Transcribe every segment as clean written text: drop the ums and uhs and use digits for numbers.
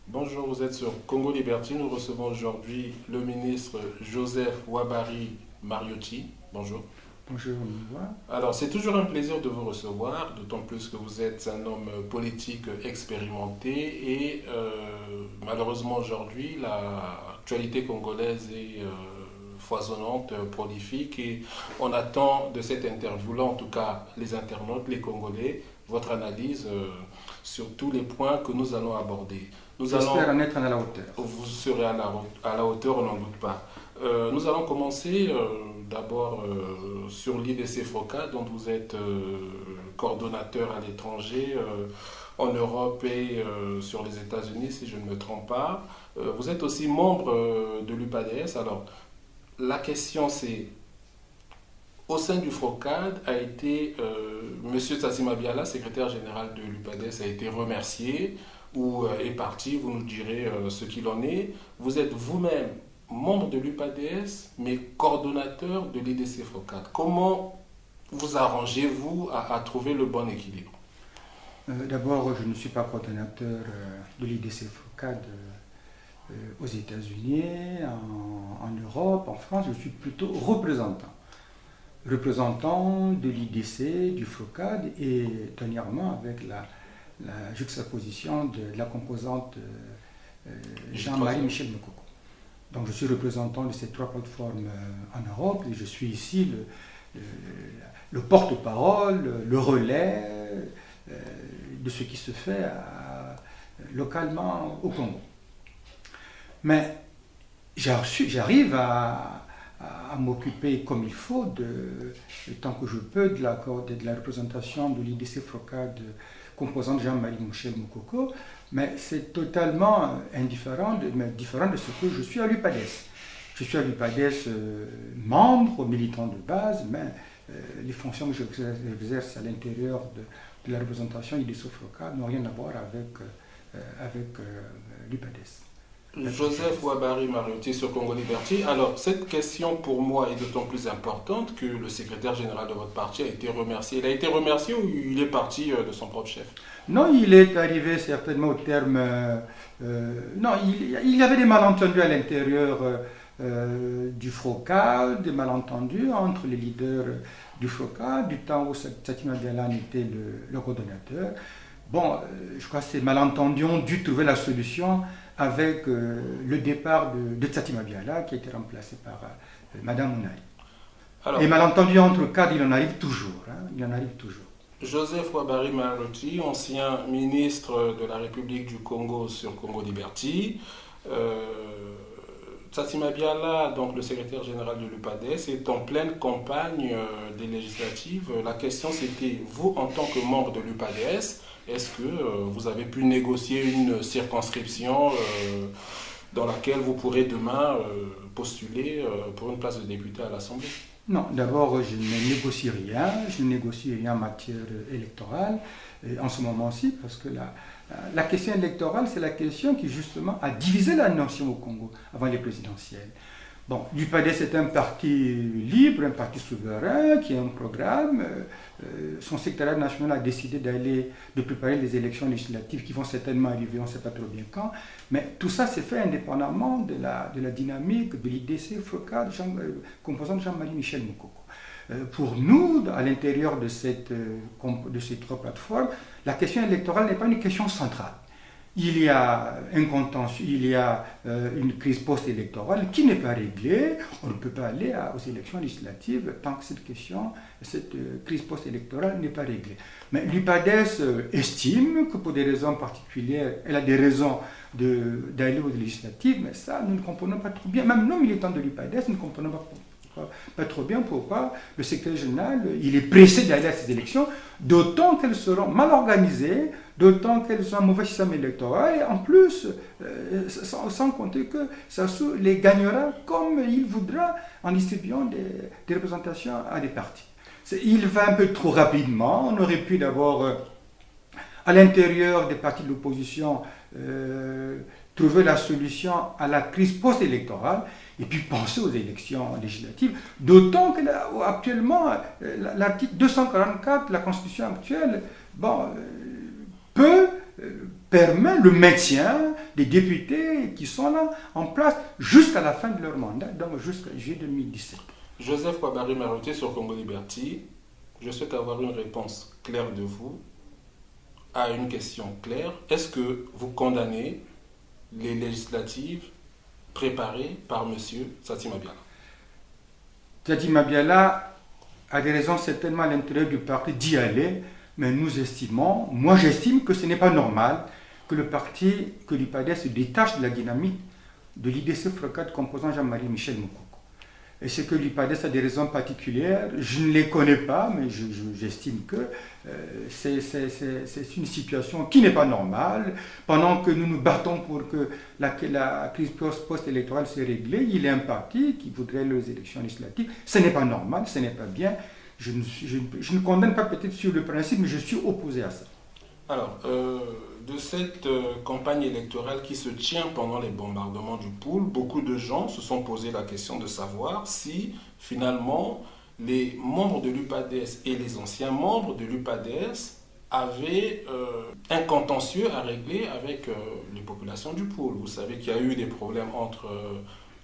Bonjour, vous êtes sur Congo Liberty. Nous recevons aujourd'hui le ministre Joseph Ouabary Mariotti. Bonjour. Bonjour, Niwa. Alors, c'est toujours un plaisir de vous recevoir, d'autant plus que vous êtes un homme politique expérimenté et malheureusement aujourd'hui, l'actualité congolaise est foisonnante, prolifique et on attend de cette interview-là, en tout cas les internautes, les Congolais, votre analyse sur tous les points que nous allons aborder. J'espère en être à la hauteur. Vous serez à la hauteur, on n'en doute pas. Nous allons commencer d'abord sur l'IDC FROCA, dont vous êtes coordonnateur à l'étranger, en Europe et sur les États-Unis, si je ne me trompe pas. Vous êtes aussi membre de l'UPADS. Alors, la question c'est, au sein du FROCAD, a été, M. Tsatsi Mabiala, secrétaire général de l'UPADS, a été remercié ou est parti, vous nous direz ce qu'il en est. Vous êtes vous-même membre de l'UPADS, mais coordonnateur de l'IDC FROCAD. Comment vous arrangez-vous à trouver le bon équilibre? D'abord, je ne suis pas coordonnateur de l'IDC FROCAD aux États-Unis, en Europe, en France. Je suis plutôt représentant de l'IDC, du FROCAD, et dernièrement avec la juxtaposition de la composante Jean-Marie Michel Moukoko. Donc je suis représentant de ces trois plateformes en Europe et je suis ici le porte-parole, le relais de ce qui se fait localement au Congo. Mais j'arrive à m'occuper comme il faut, tant que je peux, de la représentation de l'IDC FROCAD composante Jean-Marie Michel Moukoko, mais c'est totalement différent de ce que je suis à l'UPADS. Je suis à l'UPADS membre, militant de base, mais les fonctions que j'exerce à l'intérieur de la représentation IDC FROCAD n'ont rien à voir avec l'UPADS. Joseph Ouabary Mariotti sur Congo Liberty. Alors, cette question pour moi est d'autant plus importante que le secrétaire général de votre parti a été remercié. Il a été remercié ou il est parti de son propre chef? Non, il est arrivé certainement au terme... non, il y avait des malentendus à l'intérieur du FROCAD, des malentendus entre les leaders du FROCAD, du temps où Tsatsi Mabiala était le coordonnateur. Bon, je crois que ces malentendus ont dû trouver la solution avec le départ de Tsatsi Mabiala qui a été remplacé par Madame Mounaï. Et malentendu entre cadres, il en arrive toujours. Il en arrive toujours. Joseph Ouabary Mariotti, ancien ministre de la République du Congo sur Congo Liberty. Tsatsi Mabiala, donc le secrétaire général de l'UPADS, est en pleine campagne des législatives. La question c'était, vous en tant que membre de l'UPADS, est-ce que vous avez pu négocier une circonscription dans laquelle vous pourrez demain postuler pour une place de député à l'Assemblée? Non, d'abord, je ne négocie rien. Je ne négocie rien en matière électorale, en ce moment-ci, parce que la question électorale, c'est la question qui, justement, a divisé la nation au Congo avant les présidentielles. Bon, l'UPADS est un parti libre, un parti souverain, qui a un programme. Son secrétariat national a décidé de préparer les élections législatives qui vont certainement arriver, on ne sait pas trop bien quand. Mais tout ça s'est fait indépendamment de la dynamique de l'IDC FROCAD, composante Jean-Marie Michel Moukoko. Pour nous, à l'intérieur de ces trois plateformes, la question électorale n'est pas une question centrale. Il y a un contentieux, il y a une crise post-électorale qui n'est pas réglée. On ne peut pas aller aux élections législatives tant que cette crise post-électorale n'est pas réglée. Mais l'UPADS estime que pour des raisons particulières, elle a des raisons d'aller aux législatives, mais ça, nous ne comprenons pas trop bien. Même nous, militants de l'UPADS, nous ne comprenons pas trop bien pourquoi le secrétaire général il est pressé d'aller à ces élections, d'autant qu'elles seront mal organisées, d'autant qu'elles ont un mauvais système électoral, et en plus, sans compter que Sassou les gagnera comme il voudra en distribuant des représentations à des partis. Il va un peu trop rapidement. On aurait pu d'abord, à l'intérieur des partis de l'opposition, trouver la solution à la crise post-électorale et puis penser aux élections législatives. D'autant que actuellement, l'article 244 de la Constitution actuelle permet le maintien des députés qui sont là en place jusqu'à la fin de leur mandat, donc jusqu'à juillet 2017. Joseph Kwabari Maroté sur Congo Liberty, je souhaite avoir une réponse claire de vous à une question claire. Est-ce que vous condamnez les législatives préparées par M. Sati Mabiala? Sati Mabiala a des raisons certainement à l'intérieur du parti d'y aller, mais moi j'estime que ce n'est pas normal que le parti, que l'UPADES se détache de la dynamique de l'IDC FROCAD composant Jean-Marie Michel Moukoko. Et c'est que l'UPADES a des raisons particulières, je ne les connais pas, mais j'estime que c'est une situation qui n'est pas normale. Pendant que nous nous battons pour que la crise post-électorale soit réglée, il y a un parti qui voudrait les élections législatives. Ce n'est pas normal, ce n'est pas bien. Je ne condamne pas peut-être sur le principe, mais je suis opposé à ça. Alors, de cette campagne électorale qui se tient pendant les bombardements du Pool, beaucoup de gens se sont posé la question de savoir si, finalement, les membres de l'UPADES et les anciens membres de l'UPADES avaient un contentieux à régler avec les populations du Pool. Vous savez qu'il y a eu des problèmes entre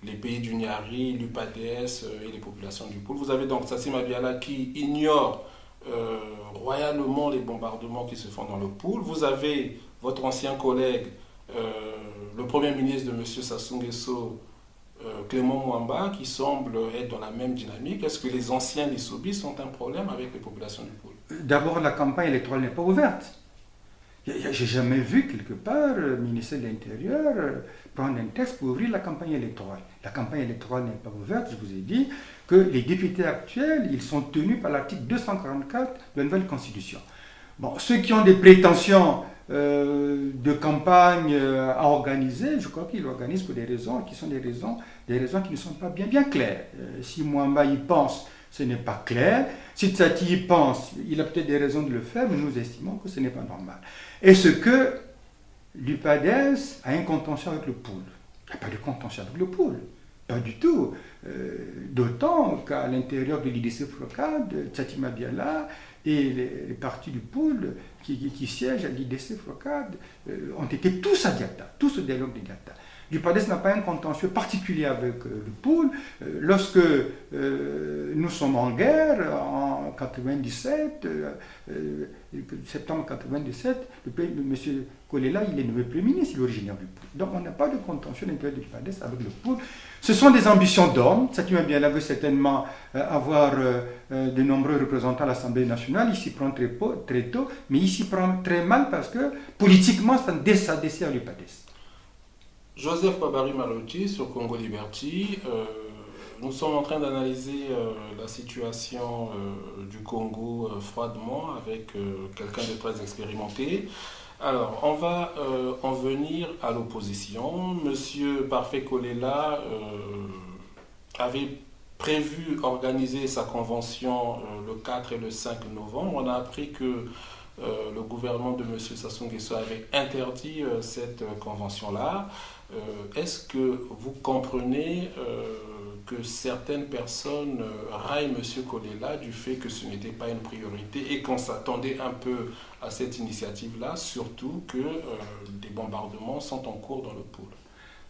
les pays du Niari, l'UPADES et les populations du Pool. Vous avez donc Sati Mabiala qui ignore royalement les bombardements qui se font dans le Pool. Vous avez votre ancien collègue, le Premier ministre de M. Sassou Nguesso, Clément Mwamba, qui semble être dans la même dynamique. Est-ce que les anciens Lissobis ont un problème avec les populations du Pool? D'abord, la campagne électorale n'est pas ouverte. J'ai jamais vu quelque part le ministère de l'Intérieur prendre un texte pour ouvrir la campagne électorale. La campagne électorale n'est pas ouverte, je vous ai dit que les députés actuels, ils sont tenus par l'article 244 de la nouvelle Constitution. Bon, ceux qui ont des prétentions de campagne à organiser, je crois qu'ils l'organisent pour des raisons qui sont des raisons qui ne sont pas bien claires. Si Mwamba y pense, ce n'est pas clair. Si Tsati y pense, il a peut-être des raisons de le faire, mais nous estimons que ce n'est pas normal. Est-ce que l'UPADES a un contentieux avec le Pool? Il n'y a pas de contentieux avec le Pool. Pas du tout. D'autant qu'à l'intérieur de l'IDC FROCAD, Tsati Mabiala et les partis du Pool qui siègent à l'IDC FROCAD ont été tous à Diata, tous au dialogue de Diata. L'UPADES n'a pas un contentieux particulier avec le Pool. Lorsque nous sommes en guerre, en 97, septembre 97, M. Kolela, il est nommé Premier ministre, il est originaire du Pool. Donc on n'a pas de contentieux à l'intérieur de l'UPADES avec le Pool. Ce sont des ambitions d'hommes. Sati Mabiala veut certainement avoir de nombreux représentants à l'Assemblée nationale. Il s'y prend très tôt, mais il s'y prend très mal parce que politiquement, ça dessert l'UPADES. Joseph Kwabari Maroté sur Congo Liberty. Nous sommes en train d'analyser la situation du Congo froidement avec quelqu'un de très expérimenté. Alors, on va en venir à l'opposition. Monsieur Parfait Kolela avait prévu organiser sa convention le 4 et le 5 novembre. On a appris que le gouvernement de M. Sassou Nguesso avait interdit cette convention-là. Est-ce que vous comprenez que certaines personnes raillent M. Kolela du fait que ce n'était pas une priorité et qu'on s'attendait un peu à cette initiative-là, surtout que des bombardements sont en cours dans le Pool?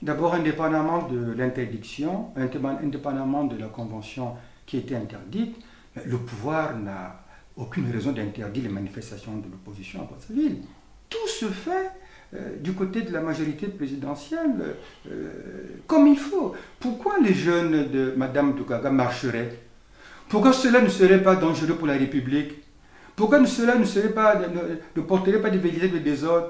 D'abord, indépendamment de l'interdiction, indépendamment de la convention qui était interdite, le pouvoir n'a aucune raison d'interdire les manifestations de l'opposition à Brazzaville. Tout se fait du côté de la majorité présidentielle comme il faut. Pourquoi les jeunes de Mme Dougaga marcheraient? Pourquoi cela ne serait pas dangereux pour la République? Pourquoi cela ne porterait pas des velléités de désordre?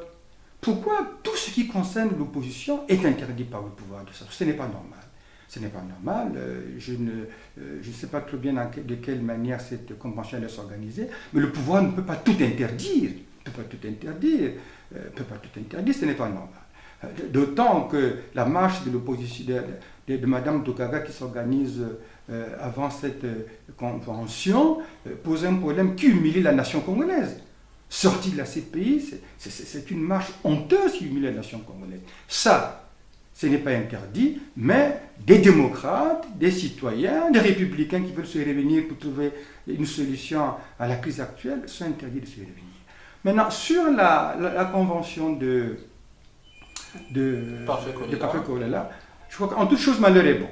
Pourquoi tout ce qui concerne l'opposition est interdit par le pouvoir de ça? Ce n'est pas normal. Ce n'est pas normal. Je ne sais pas trop bien de quelle manière cette convention allait s'organiser, mais le pouvoir ne peut pas tout interdire. Ne peut pas tout interdire. Ce n'est pas normal. D'autant que la marche de l'opposition de Mme Dougaga qui s'organise avant cette convention pose un problème qui humilie la nation congolaise. Sortie de la CPI, c'est une marche honteuse qui humilie la nation congolaise. Ça, Ce n'est pas interdit, mais des démocrates, des citoyens, des républicains qui veulent se réunir pour trouver une solution à la crise actuelle sont interdits de se réunir. Maintenant, sur la convention de Parfait Kolela, je crois qu'en toute chose, malheur est bon.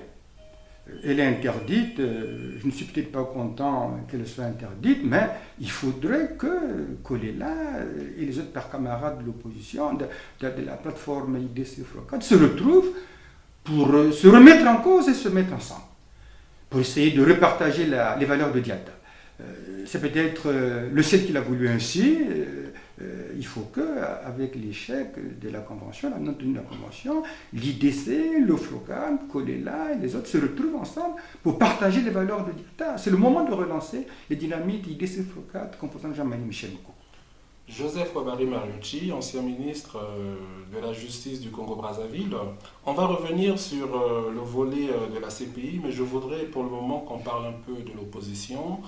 Elle est interdite, je ne suis peut-être pas content qu'elle soit interdite, mais il faudrait que Kolela et les autres pères camarades de l'opposition, de la plateforme IDC Frocade, se retrouvent pour se remettre en cause et se mettre ensemble, pour essayer de repartager les valeurs de Diatta. C'est peut-être le ciel qu'il a voulu ainsi. Il faut qu'avec l'échec de la convention, la non-tenue de la convention, l'IDC, le Frocade, Kolela et les autres se retrouvent ensemble pour partager les valeurs de Diatta. C'est le moment de relancer les dynamiques IDC Frocade composant Jean-Marie Michel Moko. Joseph Ouabary Mariucci, ancien ministre de la Justice du Congo-Brazzaville. On va revenir sur le volet de la CPI, mais je voudrais pour le moment qu'on parle un peu de l'opposition.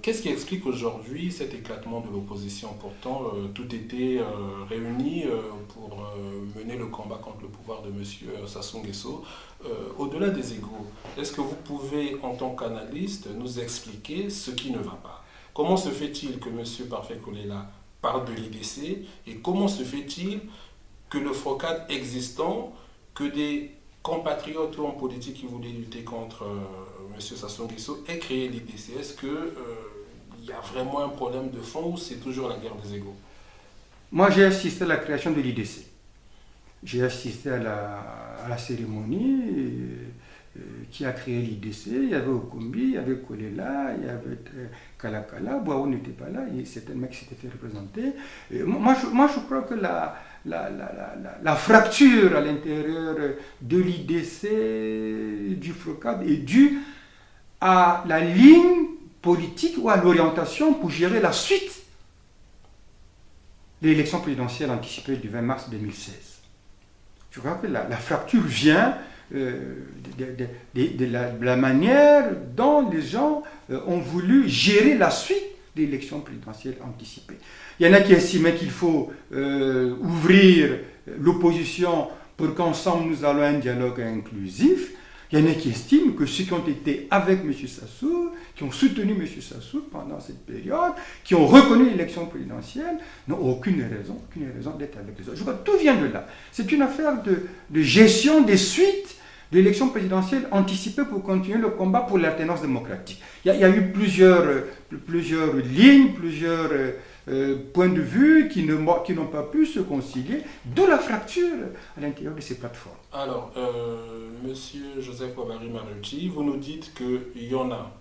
Qu'est-ce qui explique aujourd'hui cet éclatement de l'opposition? Pourtant, tout était réuni pour mener le combat contre le pouvoir de M. Sassou Nguesso. Au-delà des égos, est-ce que vous pouvez, en tant qu'analyste, nous expliquer ce qui ne va pas? Comment se fait-il que M. Parfait Kolela parle de l'IDC et comment se fait-il que le Frocade existant, que des compatriotes ou hommes politiques qui voulaient lutter contre M. Sassou Nguesso aient créé l'IDC? Est-ce qu'il y a vraiment un problème de fond ou c'est toujours la guerre des égos? Moi, j'ai assisté à la création de l'IDC. J'ai assisté à la cérémonie qui a créé l'IDC. Il y avait Okombi, il y avait Kolela, il y avait Kalakala. Boao n'était pas là, c'était un mec qui s'était fait représenter. Moi, je crois que la fracture à l'intérieur de l'IDC, du Frocade, est due à la ligne politique ou à l'orientation pour gérer la suite de l'élection présidentielle anticipée du 20 mars 2016. Je crois que la fracture vient de la manière dont les gens ont voulu gérer la suite de l'élection présidentielle anticipée. Il y en a qui estimaient qu'il faut ouvrir l'opposition pour qu'ensemble nous allons à un dialogue inclusif. Il y en a qui estiment que ceux qui ont été avec M. Sassou, qui ont soutenu M. Sassou pendant cette période, qui ont reconnu l'élection présidentielle, n'ont aucune raison d'être avec les autres. Je crois que tout vient de là. C'est une affaire de gestion des suites de l'élection présidentielle anticipée pour continuer le combat pour l'alternance démocratique. Il y a eu plusieurs lignes, plusieurs points de vue qui n'ont pas pu se concilier, d'où la fracture à l'intérieur de ces plateformes. Alors, Monsieur Joseph Ouabary Mariucci, vous nous dites qu'il y en a.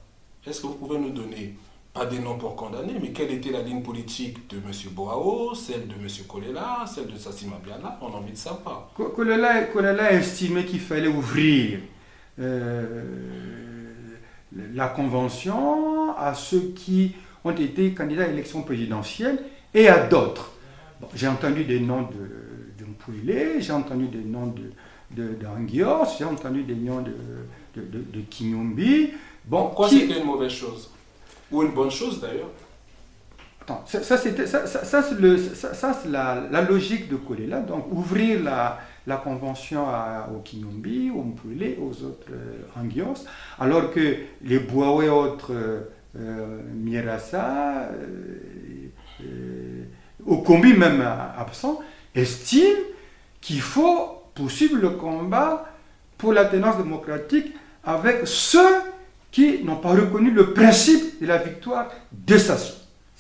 Est-ce que vous pouvez nous donner, pas des noms pour condamner, mais quelle était la ligne politique de M. Boao, celle de M. Kolela, celle de Sassima Biala? On a envie de savoir. Kolela a estimé qu'il fallait ouvrir la convention à ceux qui ont été candidats à l'élection présidentielle et à d'autres. Bon, j'ai entendu des noms de Mpouilé, j'ai entendu des noms d'Anguios, j'ai entendu des noms de Kinyombi. Bon, pourquoi c'était une mauvaise chose? Ou une bonne chose d'ailleurs? Ça c'est la logique de Kolela, donc ouvrir la convention au Kinyombi, au Mpouilé, aux autres Anguios, alors que les Boawe et autres Mirassa, Okombi même absent, estiment qu'il faut poursuivre le combat pour l'alternance démocratique avec ceux qui n'ont pas reconnu le principe de la victoire de Sassou.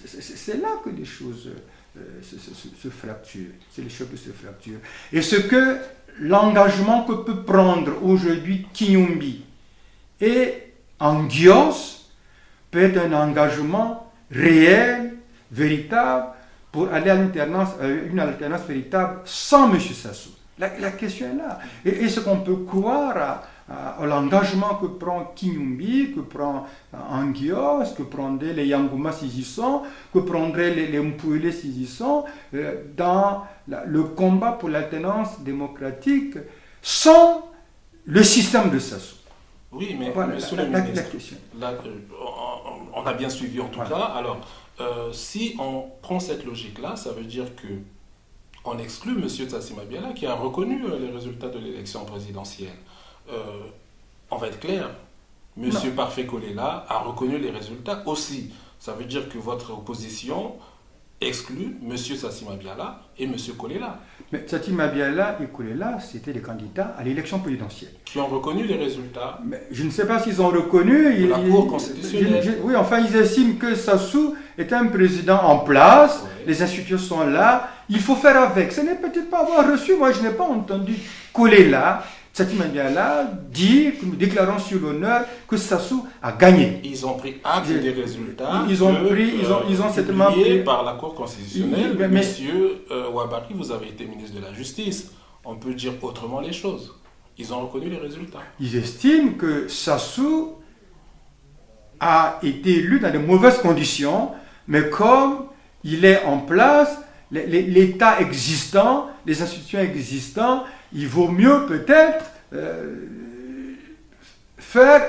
C'est là que les choses se fracturent. C'est les choses qui se fracturent. Et ce que l'engagement que peut prendre aujourd'hui Kinyombi et Anguios peut être un engagement réel, véritable, pour aller à une alternance véritable sans M. Sassou. La question est là. Et ce qu'on peut croire à l'engagement que prend Kinyombi, que prend Anguios, que prendraient les Yangouma s'ils y sont, que prendraient les Mpouilé s'ils y sont, dans le combat pour l'alternance démocratique sans le système de Sassou. Oui, mais voilà, monsieur le ministre, là, on a bien suivi en tout cas. Alors, si on prend cette logique-là, ça veut dire que on exclut M. Tsatsi Mabiala qui a reconnu les résultats de l'élection présidentielle. On va être clair, M. Parfait Kolela a reconnu les résultats aussi. Ça veut dire que votre opposition exclut M. Tsatsi Mabiala et M. Kolela. Mais Tsatsi Mabiala et Kolela, c'était les candidats à l'élection présidentielle. Qui ont reconnu les résultats. Mais je ne sais pas s'ils ont reconnu. La Cour constitutionnelle. Oui, enfin, ils estiment que Sassou est un président en place, les institutions sont là, il faut faire avec. Ce n'est peut-être pas avoir reçu, moi je n'ai pas entendu Kolela, Tsatsi Mabiala dire, déclarant sur l'honneur que Sassou a gagné. Ils ont pris acte des résultats. Ils ont certainement pris par la Cour constitutionnelle. Monsieur Ouabary, vous avez été ministre de la Justice. On peut dire autrement les choses. Ils ont reconnu les résultats. Ils estiment que Sassou a été élu dans de mauvaises conditions, mais comme il est en place, l'État existant, les institutions existantes, il vaut mieux peut-être faire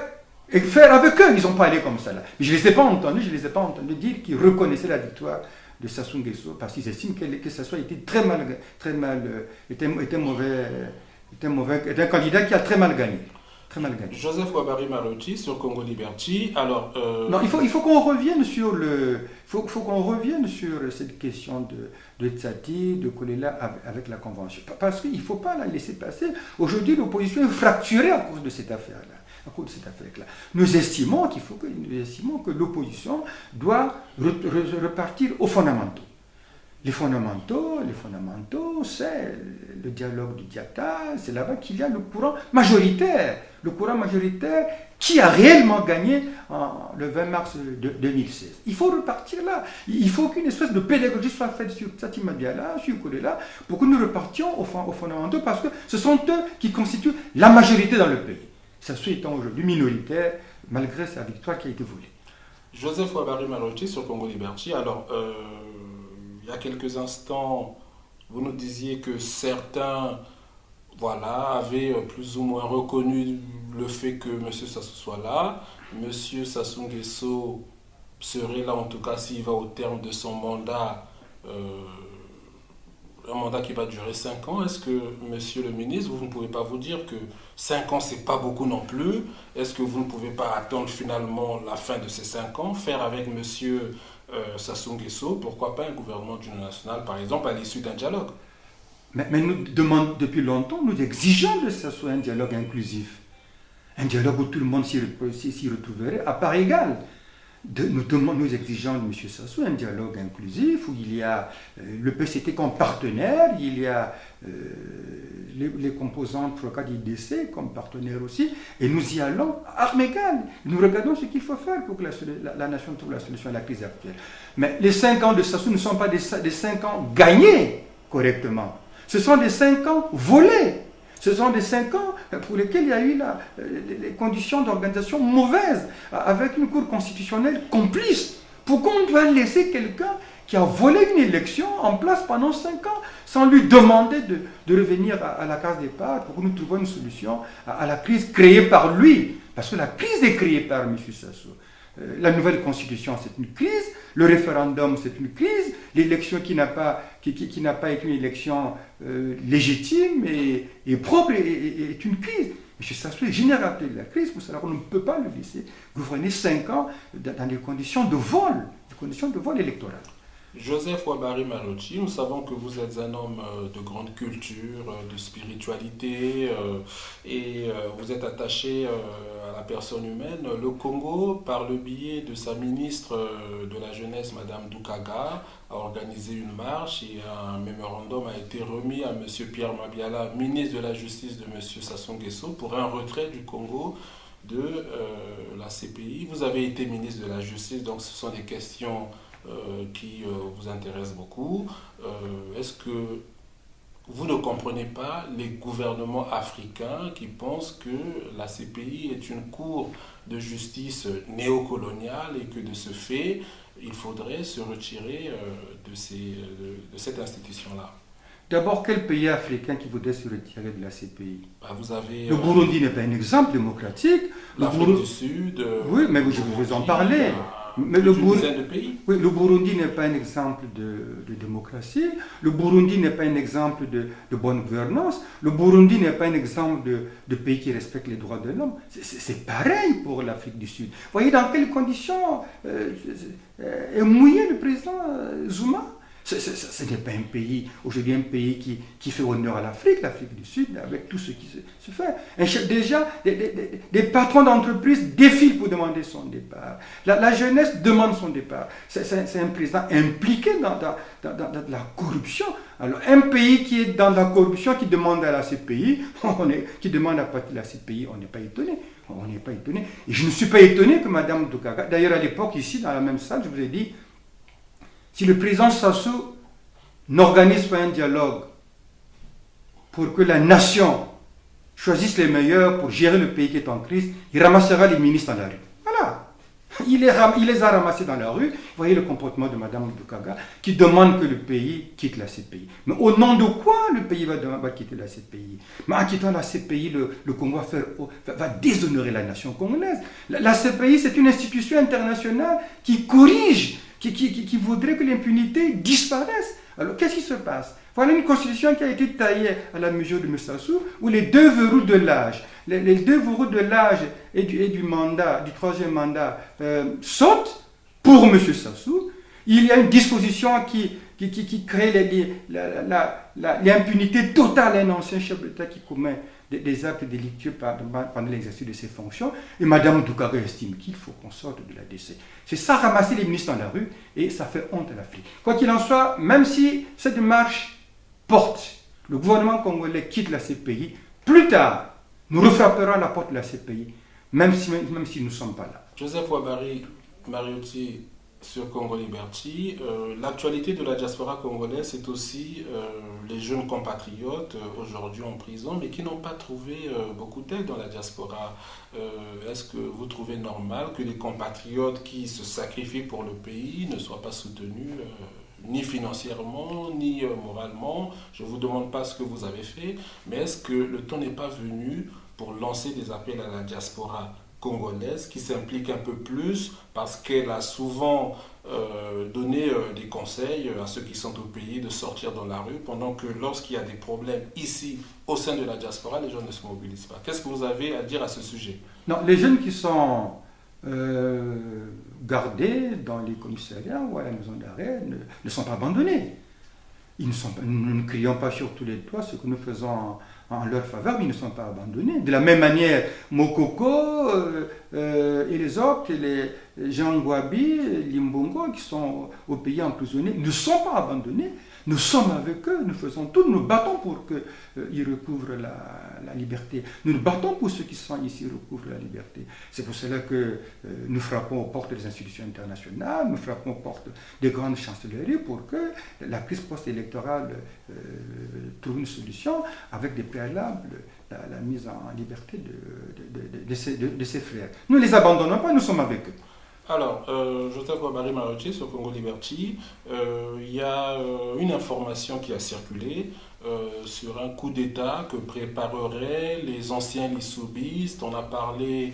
avec eux. Ils n'ont pas allé comme ça là. Je ne les ai pas entendus dire qu'ils reconnaissaient la victoire de Sassou Nguesso parce qu'ils estiment que Sassou a été était un candidat qui a très mal gagné. Joseph Ouabary Maroti sur Congo Liberty. Alors, non, il faut qu'on revienne sur faut qu'on revienne sur cette question de Tsati, de Kolela avec la convention. Parce qu'il ne faut pas la laisser passer. Aujourd'hui, l'opposition est fracturée à cause de cette affaire-là. Nous estimons que l'opposition doit repartir aux fondamentaux. Les fondamentaux, c'est le dialogue du Diata, c'est là-bas qu'il y a le courant majoritaire qui a réellement gagné le 20 mars 2016. Il faut repartir là. Il faut qu'une espèce de pédagogie soit faite sur Tsatsi Mabiala, sur Kolela, pour que nous repartions aux fondamentaux, parce que ce sont eux qui constituent la majorité dans le pays. Sassou étant aujourd'hui minoritaire, malgré sa victoire qui a été volée. Joseph Ouabary Maroti sur Congo Liberty. Alors, il y a quelques instants, vous nous disiez que certains avaient plus ou moins reconnu le fait que M. Sassou soit là. M. Sassou Nguesso serait là, en tout cas, s'il va au terme de son mandat, un mandat qui va durer 5 ans. Est-ce que, monsieur le ministre, vous ne pouvez pas vous dire que 5 ans, ce n'est pas beaucoup non plus? Est-ce que vous ne pouvez pas attendre finalement la fin de ces 5 ans, faire avec monsieur Sassou Nguesso, pourquoi pas un gouvernement d'union nationale, par exemple, à l'issue d'un dialogue? Mais nous demandons depuis longtemps, nous exigeons de Sassou un dialogue inclusif. Un dialogue où tout le monde s'y retrouverait à part égale. Nous exigeons de M. Sassou un dialogue inclusif où il y a le PCT comme partenaire, il y a les composantes du IDC comme partenaire aussi, et nous y allons à armes égales. Nous regardons ce qu'il faut faire pour que la nation trouve la solution à la crise actuelle. Mais les 5 ans de Sassou ne sont pas des 5 ans gagnés correctement. Ce sont des 5 ans volés. Ce sont des 5 ans pour lesquels il y a eu les conditions d'organisation mauvaises, avec une Cour constitutionnelle complice. Pourquoi on doit laisser quelqu'un qui a volé une élection en place pendant 5 ans sans lui demander de revenir à la case départ pour que nous trouvions une solution à la crise créée par lui? Parce que la crise est créée par M. Sassou. La nouvelle constitution, c'est une crise. Le référendum, c'est une crise. L'élection qui n'a pas été une élection légitime et propre est une crise. M. Sassou est générateur de la crise, pour cela qu'on ne peut pas le laisser gouverner 5 ans dans des conditions de vol électoral. Joseph Ouabary Maroti, nous savons que vous êtes un homme de grande culture, de spiritualité, et vous êtes attaché à la personne humaine. Le Congo, par le biais de sa ministre de la Jeunesse, Mme Doukaga, a organisé une marche et un mémorandum a été remis à M. Pierre Mabiala, ministre de la Justice de M. Sassou Nguesso, pour un retrait du Congo de la CPI. Vous avez été ministre de la Justice, donc ce sont des questions qui vous intéresse beaucoup. Est-ce que vous ne comprenez pas les gouvernements africains qui pensent que la CPI est une cour de justice néocoloniale et que de ce fait, il faudrait se retirer de cette institution-là? D'abord, quel pays africain qui voudrait se retirer de la CPI? Vous avez, le Burundi n'est pas un exemple démocratique. L'Afrique du Sud. Oui, mais je vais vous en parler. Mais une dizaine de pays. Oui, le Burundi n'est pas un exemple de démocratie, le Burundi n'est pas un exemple de bonne gouvernance, le Burundi n'est pas un exemple de pays qui respecte les droits de l'homme. C'est pareil pour l'Afrique du Sud. Vous voyez dans quelles conditions est mouillé le président Zuma. Ce n'est pas un pays, aujourd'hui un pays qui fait honneur à l'Afrique du Sud, avec tout ce qui se fait. Déjà, des patrons d'entreprise défilent pour demander son départ. La jeunesse demande son départ. C'est un président impliqué dans la corruption. Alors, un pays qui est dans la corruption, qui demande à la CPI, qui demande à partir de la CPI, on n'est pas étonné. On n'est pas étonné. Et je ne suis pas étonné que Mme Doukaga, d'ailleurs à l'époque ici, dans la même salle, je vous ai dit, si le président Sassou n'organise pas un dialogue pour que la nation choisisse les meilleurs pour gérer le pays qui est en crise, il ramassera les ministres dans la rue. Voilà. Il les a ramassés dans la rue. Vous voyez le comportement de Mme Doukaga qui demande que le pays quitte la CPI. Mais au nom de quoi le pays va quitter la CPI? Mais en quittant la CPI, le Congo va déshonorer la nation congolaise. La CPI, c'est une institution internationale qui corrige, qui voudrait que l'impunité disparaisse. Alors, qu'est-ce qui se passe? Voilà une constitution qui a été taillée à la mesure de M. Sassou, où les deux verrous de l'âge, les deux verrous de l'âge et du mandat, du troisième mandat, sautent pour M. Sassou. Il y a une disposition qui crée l'impunité totale à un ancien chef d'État qui commet des actes délictueux pendant l'exercice de ses fonctions. Et Mme Doukaga estime qu'il faut qu'on sorte de la DC. C'est ça, ramasser les ministres dans la rue, et ça fait honte à l'Afrique. Quoi qu'il en soit, même si cette démarche porte, le gouvernement congolais quitte la CPI, plus tard, nous refrapperons à la porte de la CPI, même si nous ne sommes pas là. Joseph Ouabari Mariotti sur Congo Liberty, l'actualité de la diaspora congolaise, c'est aussi les jeunes compatriotes aujourd'hui en prison, mais qui n'ont pas trouvé beaucoup d'aide dans la diaspora. Est-ce que vous trouvez normal que les compatriotes qui se sacrifient pour le pays ne soient pas soutenus ni financièrement, ni moralement? Je ne vous demande pas ce que vous avez fait, mais est-ce que le temps n'est pas venu pour lancer des appels à la diaspora congolaise qui s'implique un peu plus parce qu'elle a souvent donné des conseils à ceux qui sont au pays de sortir dans la rue, pendant que lorsqu'il y a des problèmes ici au sein de la diaspora, les gens ne se mobilisent pas. Qu'est-ce que vous avez à dire à ce sujet? Non, les jeunes qui sont gardés dans les commissariats ou à la maison d'arrêt ne sont pas abandonnés. Nous ne crions pas sur tous les toits ce que nous faisons en leur faveur, mais ils ne sont pas abandonnés. De la même manière, Mokoko et les autres, les Jean Gwabi, Limbongo, qui sont au pays emprisonnés, ne sont pas abandonnés. Nous sommes avec eux, nous faisons tout, nous nous battons pour qu'ils recouvrent la liberté. Nous nous battons pour ceux qui sont ici recouvrent la liberté. C'est pour cela que nous frappons aux portes des institutions internationales, nous frappons aux portes des grandes chancelleries pour que la crise post-électorale trouve une solution avec des préalables, la mise en liberté de ses frères. Nous ne les abandonnons pas, nous sommes avec eux. Alors, Joseph Ouabari Mariotti sur Congo Liberty, il y a une information qui a circulé sur un coup d'État que prépareraient les anciens lissoubistes. On a parlé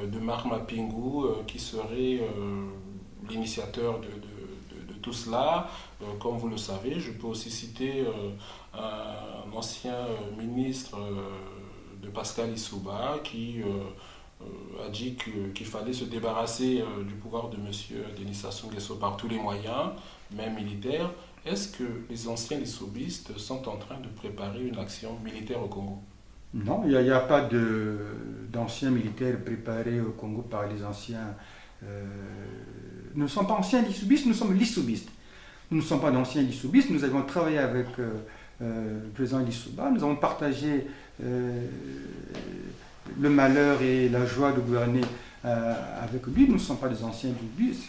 de Marc Mapingu qui serait l'initiateur de tout cela. Comme vous le savez, je peux aussi citer un ancien ministre de Pascal Lissouba qui a dit qu'il fallait se débarrasser du pouvoir de M. Denis Sassou Nguesso par tous les moyens, même militaires. Est-ce que les anciens lissoubistes sont en train de préparer une action militaire au Congo? Non, il n'y a pas d'anciens militaires préparés au Congo par les anciens. Nous ne sommes pas anciens lissoubistes, nous sommes lissoubistes. Nous ne sommes pas d'anciens lissoubistes, nous avons travaillé avec le président Lissouba, nous avons partagé le malheur et la joie de gouverner avec lui. Nous ne sommes pas des anciens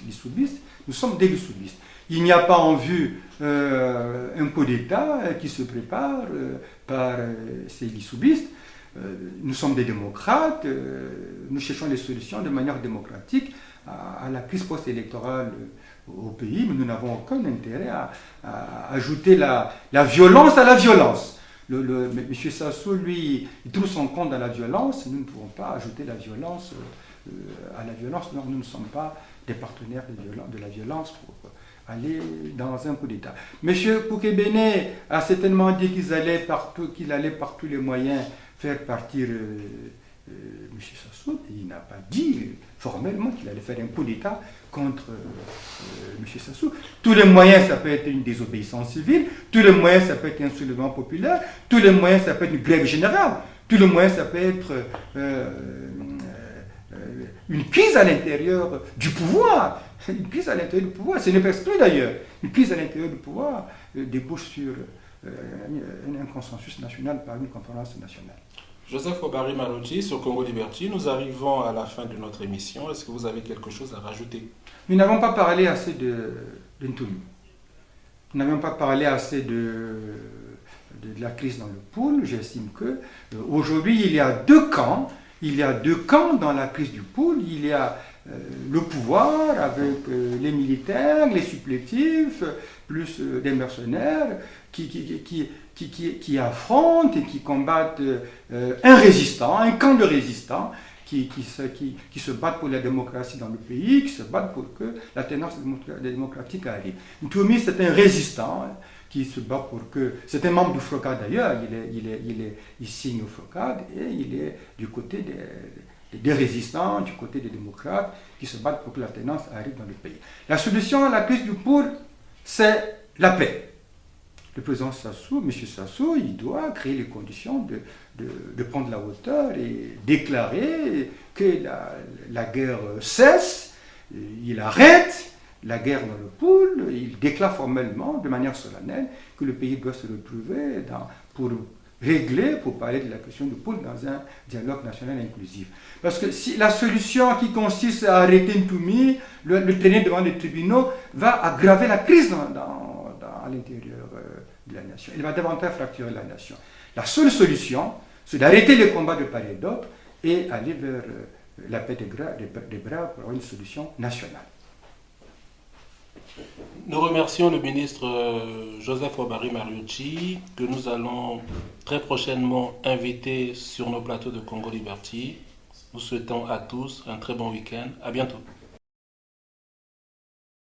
lissoubistes, nous sommes des lissoubistes. Il n'y a pas en vue un coup d'État qui se prépare par ces lissoubistes. Nous sommes des démocrates, nous cherchons des solutions de manière démocratique à la crise post-électorale au pays, mais nous n'avons aucun intérêt à ajouter la violence à la violence. M. Sassou, lui, il trouve son compte dans la violence. Nous ne pouvons pas ajouter la violence à la violence. Non, nous ne sommes pas des partenaires de la violence pour aller dans un coup d'État. M. Poukébene a certainement dit qu'il allait par tous les moyens faire partir M. Sassou. Il n'a pas dit formellement qu'il allait faire un coup d'État contre M. Sassou. Tous les moyens, ça peut être une désobéissance civile, tous les moyens, ça peut être un soulèvement populaire, tous les moyens, ça peut être une grève générale, tous les moyens, ça peut être une crise à l'intérieur du pouvoir. Une crise à l'intérieur du pouvoir, ce n'est pas exclu d'ailleurs. Une crise à l'intérieur du pouvoir débouche sur un consensus national par une conférence nationale. Joseph Obari Marojji, sur Congo Liberty, nous arrivons à la fin de notre émission. Est-ce que vous avez quelque chose à rajouter? Nous n'avons pas parlé assez de Ntoumi. Nous n'avons pas parlé assez de la crise dans le pool. J'estime que aujourd'hui il y a deux camps. Il y a deux camps dans la crise du pool. Il y a le pouvoir avec les militaires, les supplétifs, plus des mercenaires qui affrontent et qui combattent un résistant, un camp de résistants qui se battent pour la démocratie dans le pays, qui se battent pour que la tenance démocratique arrive. Ntoumi, c'est un résistant qui se bat pour que... C'est un membre du FROCAD d'ailleurs, il signe au FROCAD et il est du côté des résistants, du côté des démocrates qui se battent pour que la tenance arrive dans le pays. La solution à la crise du pool, c'est la paix. Le président Sassou, M. Sassou, il doit créer les conditions de prendre la hauteur et déclarer que la guerre cesse, il arrête la guerre dans le pool, il déclare formellement, de manière solennelle, que le pays doit se retrouver pour régler, pour parler de la question du pool dans un dialogue national inclusif. Parce que si la solution qui consiste à arrêter Ntoumi, le traîner devant les tribunaux, va aggraver la crise à l'intérieur de la nation. Il va davantage fracturer la nation. La seule solution, c'est d'arrêter les combats de part et d'autre et aller vers la paix des bras pour avoir une solution nationale. Nous remercions le ministre Joseph Obari Marojji, que nous allons très prochainement inviter sur nos plateaux de Congo Liberty. Nous souhaitons à tous un très bon week-end. À bientôt.